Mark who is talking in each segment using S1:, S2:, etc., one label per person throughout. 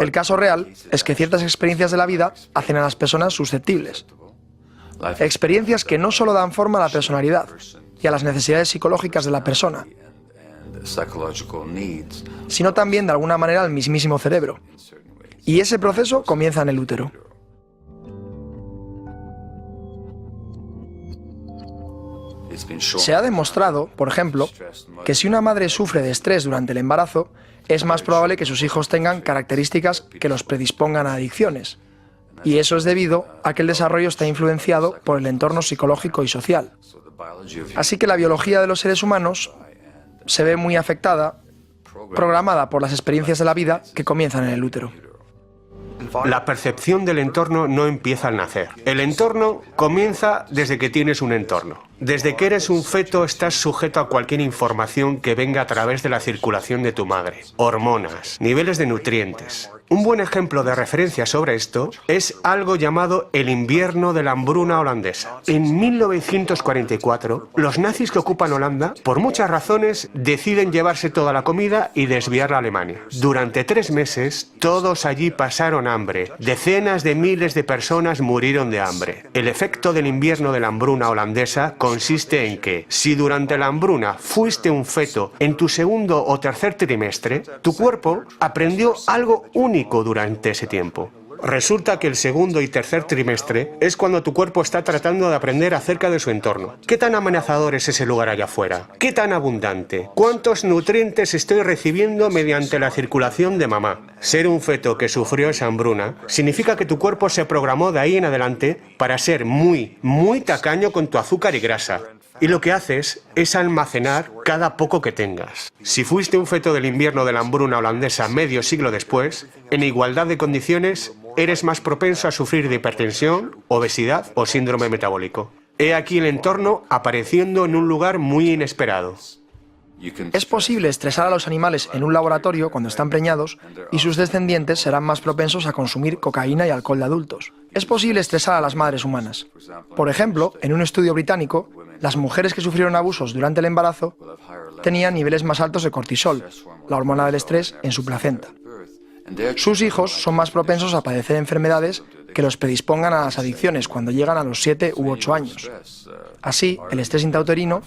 S1: El caso real es que ciertas experiencias de la vida hacen a las personas susceptibles. Experiencias que no solo dan forma a la personalidad y a las necesidades psicológicas de la persona, sino también de alguna manera al mismísimo cerebro. Y ese proceso comienza en el útero. Se ha demostrado, por ejemplo, que si una madre sufre de estrés durante el embarazo, es más probable que sus hijos tengan características que los predispongan a adicciones. Y eso es debido a que el desarrollo está influenciado por el entorno psicológico y social. Así que la biología de los seres humanos se ve muy afectada, programada por las experiencias de la vida que comienzan en el útero.
S2: La percepción del entorno no empieza al nacer. El entorno comienza desde que tienes un entorno. Desde que eres un feto estás sujeto a cualquier información que venga a través de la circulación de tu madre. Hormonas, niveles de nutrientes. Un buen ejemplo de referencia sobre esto es algo llamado el invierno de la hambruna holandesa. En 1944, los nazis que ocupan Holanda, por muchas razones, deciden llevarse toda la comida y desviarla a Alemania. Durante 3 meses, todos allí pasaron hambre. Decenas de miles de personas murieron de hambre. El efecto del invierno de la hambruna holandesa consiste en que, si durante la hambruna fuiste un feto en tu segundo o tercer trimestre, tu cuerpo aprendió algo único durante ese tiempo. Resulta que el segundo y tercer trimestre es cuando tu cuerpo está tratando de aprender acerca de su entorno. ¿Qué tan amenazador es ese lugar allá afuera? ¿Qué tan abundante? ¿Cuántos nutrientes estoy recibiendo mediante la circulación de mamá? Ser un feto que sufrió esa hambruna significa que tu cuerpo se programó de ahí en adelante para ser muy tacaño con tu azúcar y grasa. Y lo que haces es almacenar cada poco que tengas. Si fuiste un feto del invierno de la hambruna holandesa medio siglo después, en igualdad de condiciones, eres más propenso a sufrir de hipertensión, obesidad o síndrome metabólico. He aquí el entorno apareciendo en un lugar muy inesperado.
S1: Es posible estresar a los animales en un laboratorio cuando están preñados y sus descendientes serán más propensos a consumir cocaína y alcohol de adultos. Es posible estresar a las madres humanas. Por ejemplo, en un estudio británico, las mujeres que sufrieron abusos durante el embarazo tenían niveles más altos de cortisol, la hormona del estrés, en su placenta. Sus hijos son más propensos a padecer enfermedades que los predispongan a las adicciones cuando llegan a los 7 u 8 años. Así, el estrés intrauterino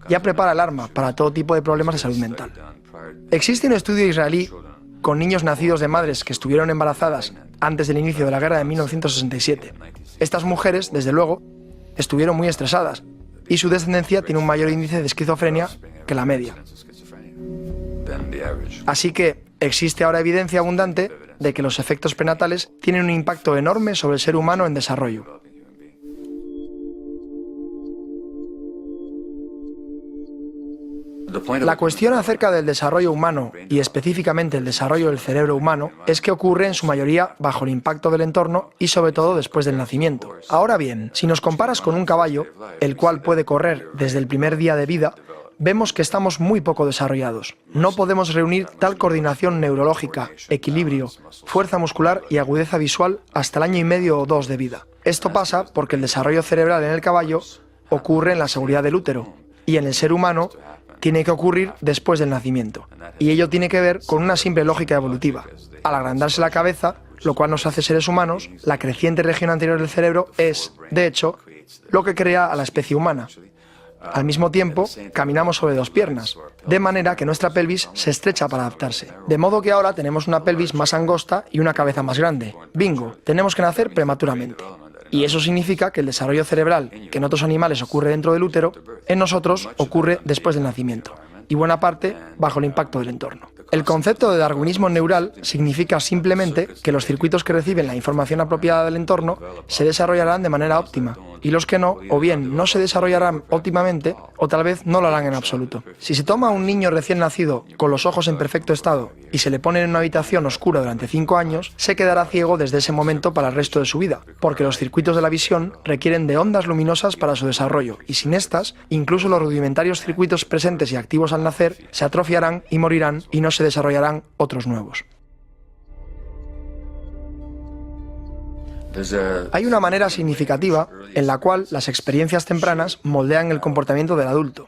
S1: ya prepara el arma para todo tipo de problemas de salud mental. Existe un estudio israelí con niños nacidos de madres que estuvieron embarazadas antes del inicio de la guerra de 1967. Estas mujeres, desde luego, estuvieron muy estresadas y su descendencia tiene un mayor índice de esquizofrenia que la media. Así que existe ahora evidencia abundante de que los efectos prenatales tienen un impacto enorme sobre el ser humano en desarrollo. La cuestión acerca del desarrollo humano, y específicamente el desarrollo del cerebro humano, es que ocurre en su mayoría bajo el impacto del entorno y sobre todo después del nacimiento. Ahora bien, si nos comparas con un caballo, el cual puede correr desde el primer día de vida, vemos que estamos muy poco desarrollados. No podemos reunir tal coordinación neurológica, equilibrio, fuerza muscular y agudeza visual hasta el 1 año y medio o 2 de vida. Esto pasa porque el desarrollo cerebral en el caballo ocurre en la seguridad del útero, y en el ser humano tiene que ocurrir después del nacimiento. Y ello tiene que ver con una simple lógica evolutiva. Al agrandarse la cabeza, lo cual nos hace seres humanos, la creciente región anterior del cerebro es, de hecho, lo que crea a la especie humana. Al mismo tiempo, caminamos sobre 2 piernas, de manera que nuestra pelvis se estrecha para adaptarse. De modo que ahora tenemos una pelvis más angosta y una cabeza más grande. Bingo, tenemos que nacer prematuramente. Y eso significa que el desarrollo cerebral, que en otros animales ocurre dentro del útero, en nosotros ocurre después del nacimiento, y buena parte bajo el impacto del entorno. El concepto de darwinismo neural significa simplemente que los circuitos que reciben la información apropiada del entorno se desarrollarán de manera óptima, y los que no, o bien no se desarrollarán óptimamente, o tal vez no lo harán en absoluto. Si se toma a un niño recién nacido con los ojos en perfecto estado y se le pone en una habitación oscura durante 5 años, se quedará ciego desde ese momento para el resto de su vida, porque los circuitos de la visión requieren de ondas luminosas para su desarrollo, y sin estas, incluso los rudimentarios circuitos presentes y activos al nacer se atrofiarán y morirán y no se desarrollarán otros nuevos. Hay una manera significativa en la cual las experiencias tempranas moldean el comportamiento del adulto.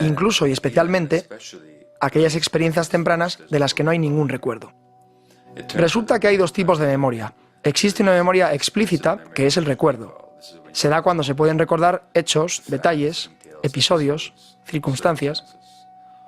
S1: Incluso y especialmente aquellas experiencias tempranas de las que no hay ningún recuerdo. Resulta que hay dos tipos de memoria. Existe una memoria explícita, que es el recuerdo. Se da cuando se pueden recordar hechos, detalles, episodios, circunstancias.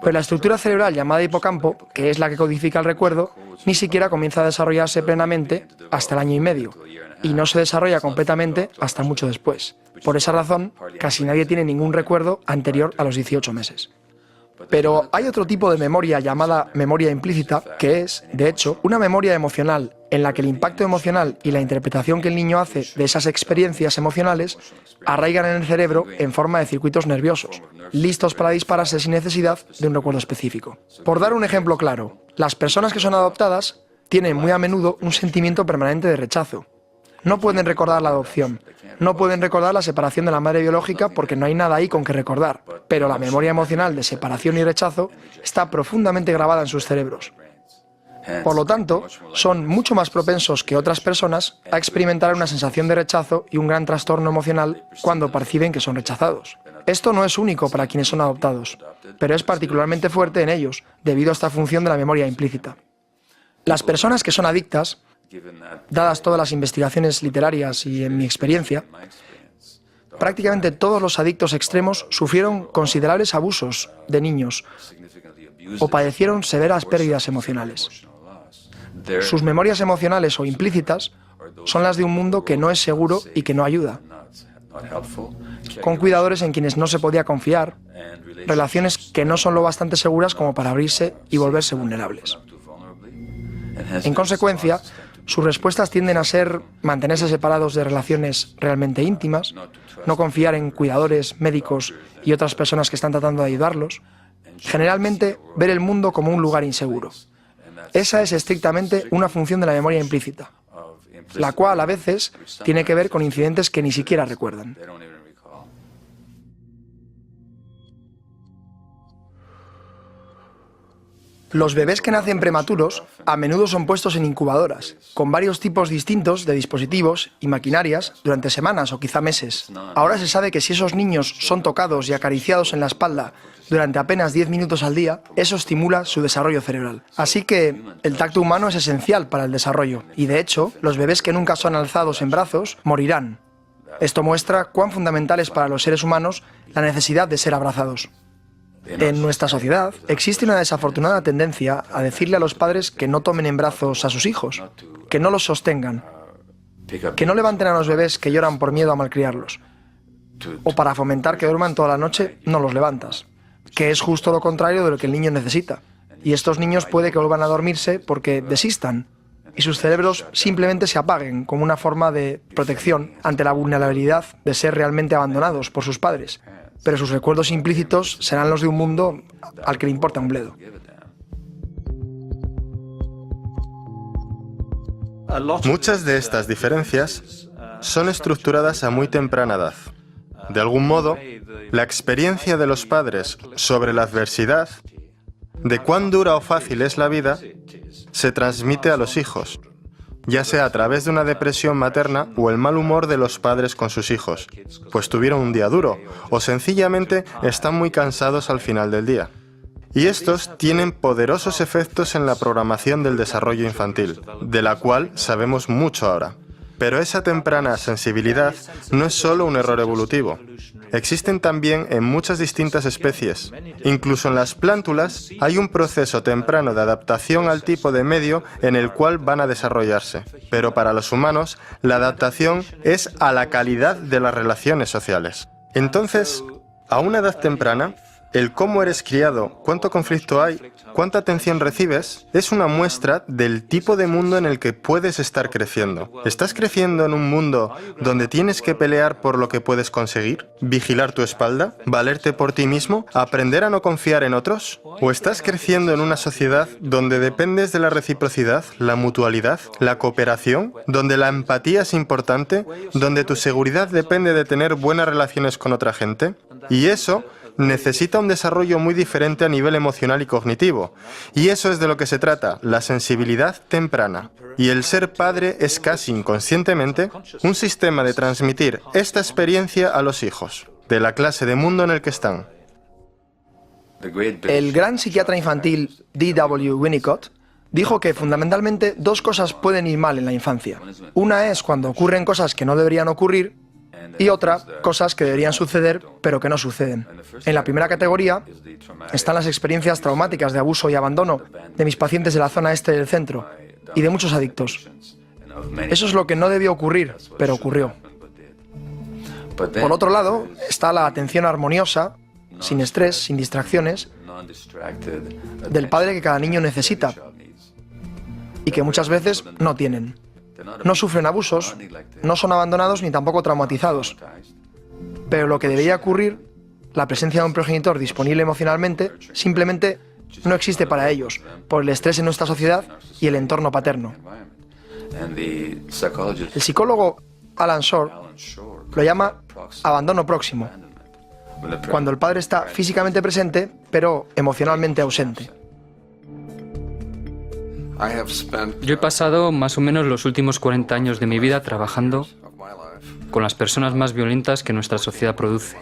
S1: Pero la estructura cerebral llamada hipocampo, que es la que codifica el recuerdo, ni siquiera comienza a desarrollarse plenamente hasta el 1,5 años, y no se desarrolla completamente hasta mucho después. Por esa razón, casi nadie tiene ningún recuerdo anterior a los 18 meses. Pero hay otro tipo de memoria llamada memoria implícita, que es, de hecho, una memoria emocional en la que el impacto emocional y la interpretación que el niño hace de esas experiencias emocionales arraigan en el cerebro en forma de circuitos nerviosos, listos para dispararse sin necesidad de un recuerdo específico. Por dar un ejemplo claro, las personas que son adoptadas tienen muy a menudo un sentimiento permanente de rechazo. No pueden recordar la adopción, no pueden recordar la separación de la madre biológica porque no hay nada ahí con que recordar, pero la memoria emocional de separación y rechazo está profundamente grabada en sus cerebros. Por lo tanto, son mucho más propensos que otras personas a experimentar una sensación de rechazo y un gran trastorno emocional cuando perciben que son rechazados. Esto no es único para quienes son adoptados, pero es particularmente fuerte en ellos debido a esta función de la memoria implícita. Las personas que son adictas, dadas todas las investigaciones literarias y en mi experiencia, prácticamente todos los adictos extremos sufrieron considerables abusos de niños o padecieron severas pérdidas emocionales. Sus memorias emocionales o implícitas son las de un mundo que no es seguro y que no ayuda, con cuidadores en quienes no se podía confiar, relaciones que no son lo bastante seguras como para abrirse y volverse vulnerables. En consecuencia, sus respuestas tienden a ser mantenerse separados de relaciones realmente íntimas, no confiar en cuidadores, médicos y otras personas que están tratando de ayudarlos, generalmente ver el mundo como un lugar inseguro. Esa es estrictamente una función de la memoria implícita, la cual a veces tiene que ver con incidentes que ni siquiera recuerdan. Los bebés que nacen prematuros a menudo son puestos en incubadoras, con varios tipos distintos de dispositivos y maquinarias durante semanas o quizá meses. Ahora se sabe que si esos niños son tocados y acariciados en la espalda durante apenas 10 minutos al día, eso estimula su desarrollo cerebral. Así que el tacto humano es esencial para el desarrollo y, de hecho, los bebés que nunca son alzados en brazos morirán. Esto muestra cuán fundamental es para los seres humanos la necesidad de ser abrazados. En nuestra sociedad existe una desafortunada tendencia a decirle a los padres que no tomen en brazos a sus hijos, que no los sostengan, que no levanten a los bebés que lloran por miedo a malcriarlos, o para fomentar que duerman toda la noche, no los levantas, que es justo lo contrario de lo que el niño necesita. Y estos niños puede que vuelvan a dormirse porque desistan y sus cerebros simplemente se apaguen como una forma de protección ante la vulnerabilidad de ser realmente abandonados por sus padres. Pero sus recuerdos implícitos serán los de un mundo al que le importa un bledo.
S3: Muchas de estas diferencias son estructuradas a muy temprana edad. De algún modo, la experiencia de los padres sobre la adversidad, de cuán dura o fácil es la vida, se transmite a los hijos, ya sea a través de una depresión materna o el mal humor de los padres con sus hijos, pues tuvieron un día duro o sencillamente están muy cansados al final del día. Y estos tienen poderosos efectos en la programación del desarrollo infantil, de la cual sabemos mucho ahora. Pero esa temprana sensibilidad no es solo un error evolutivo. Existen también en muchas distintas especies. Incluso en las plántulas hay un proceso temprano de adaptación al tipo de medio en el cual van a desarrollarse. Pero para los humanos, la adaptación es a la calidad de las relaciones sociales. Entonces, a una edad temprana, el cómo eres criado, cuánto conflicto hay, cuánta atención recibes, es una muestra del tipo de mundo en el que puedes estar creciendo. ¿Estás creciendo en un mundo donde tienes que pelear por lo que puedes conseguir? ¿Vigilar tu espalda? ¿Valerte por ti mismo? ¿Aprender a no confiar en otros? ¿O estás creciendo en una sociedad donde dependes de la reciprocidad, la mutualidad, la cooperación? ¿Donde la empatía es importante? ¿Donde tu seguridad depende de tener buenas relaciones con otra gente? Y eso necesita un desarrollo muy diferente a nivel emocional y cognitivo. Y eso es de lo que se trata, la sensibilidad temprana. Y el ser padre es casi inconscientemente un sistema de transmitir esta experiencia a los hijos, de la clase de mundo en el que están.
S1: El gran psiquiatra infantil D.W. Winnicott dijo que fundamentalmente dos cosas pueden ir mal en la infancia. Una es cuando ocurren cosas que no deberían ocurrir y otra, cosas que deberían suceder pero que no suceden. En la primera categoría están las experiencias traumáticas de abuso y abandono de mis pacientes de la zona este del centro y de muchos adictos. Eso es lo que no debió ocurrir, pero ocurrió. Por otro lado, está la atención armoniosa, sin estrés, sin distracciones, del padre que cada niño necesita y que muchas veces no tienen. No sufren abusos, no son abandonados ni tampoco traumatizados. Pero lo que debería ocurrir, la presencia de un progenitor disponible emocionalmente, simplemente no existe para ellos, por el estrés en nuestra sociedad y el entorno paterno. El psicólogo Alan Shore lo llama abandono próximo, cuando el padre está físicamente presente, pero emocionalmente ausente.
S4: Yo he pasado más o menos los últimos 40 años de mi vida trabajando con las personas más violentas que nuestra sociedad produce.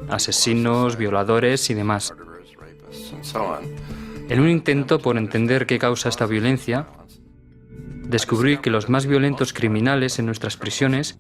S4: Asesinos, violadores y demás. En un intento por entender qué causa esta violencia, descubrí que los más violentos criminales en nuestras prisiones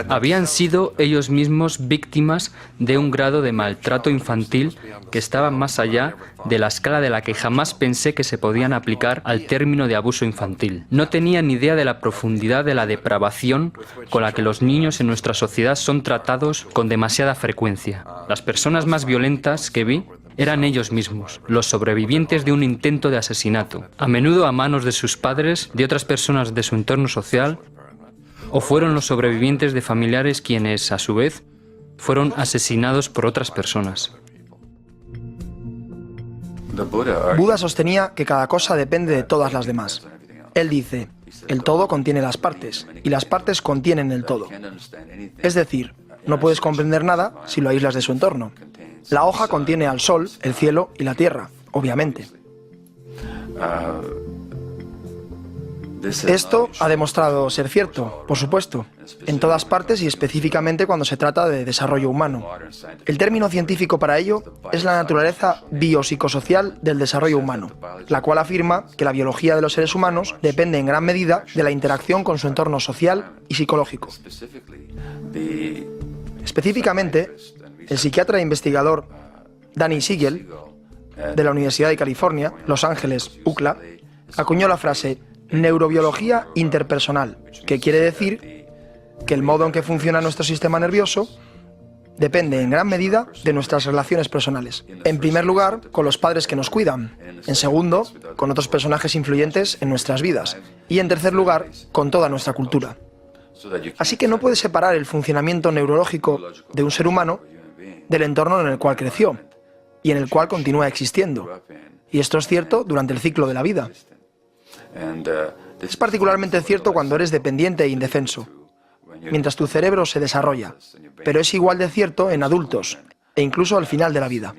S4: habían sido ellos mismos víctimas de un grado de maltrato infantil que estaba más allá de la escala de la que jamás pensé que se podían aplicar al término de abuso infantil. No tenía ni idea de la profundidad de la depravación con la que los niños en nuestra sociedad son tratados con demasiada frecuencia. Las personas más violentas que vi eran ellos mismos, los sobrevivientes de un intento de asesinato, a menudo a manos de sus padres, de otras personas de su entorno social, o fueron los sobrevivientes de familiares quienes, a su vez, fueron asesinados por otras personas.
S1: Buda sostenía que cada cosa depende de todas las demás. Él dice, el todo contiene las partes, y las partes contienen el todo. Es decir, no puedes comprender nada si lo aíslas de su entorno. La hoja contiene al sol, el cielo y la tierra, obviamente. Esto ha demostrado ser cierto, por supuesto, en todas partes y específicamente cuando se trata de desarrollo humano. El término científico para ello es la naturaleza biopsicosocial del desarrollo humano, la cual afirma que la biología de los seres humanos depende en gran medida de la interacción con su entorno social y psicológico. Específicamente, el psiquiatra e investigador Danny Siegel, de la Universidad de California, Los Ángeles, UCLA, acuñó la frase neurobiología interpersonal, que quiere decir que el modo en que funciona nuestro sistema nervioso depende en gran medida de nuestras relaciones personales. En primer lugar, con los padres que nos cuidan. En segundo, con otros personajes influyentes en nuestras vidas. Y en tercer lugar, con toda nuestra cultura. Así que no puedes separar el funcionamiento neurológico de un ser humano del entorno en el cual creció y en el cual continúa existiendo. Y esto es cierto durante el ciclo de la vida. Es particularmente cierto cuando eres dependiente e indefenso, mientras tu cerebro se desarrolla, pero es igual de cierto en adultos e incluso al final de la vida.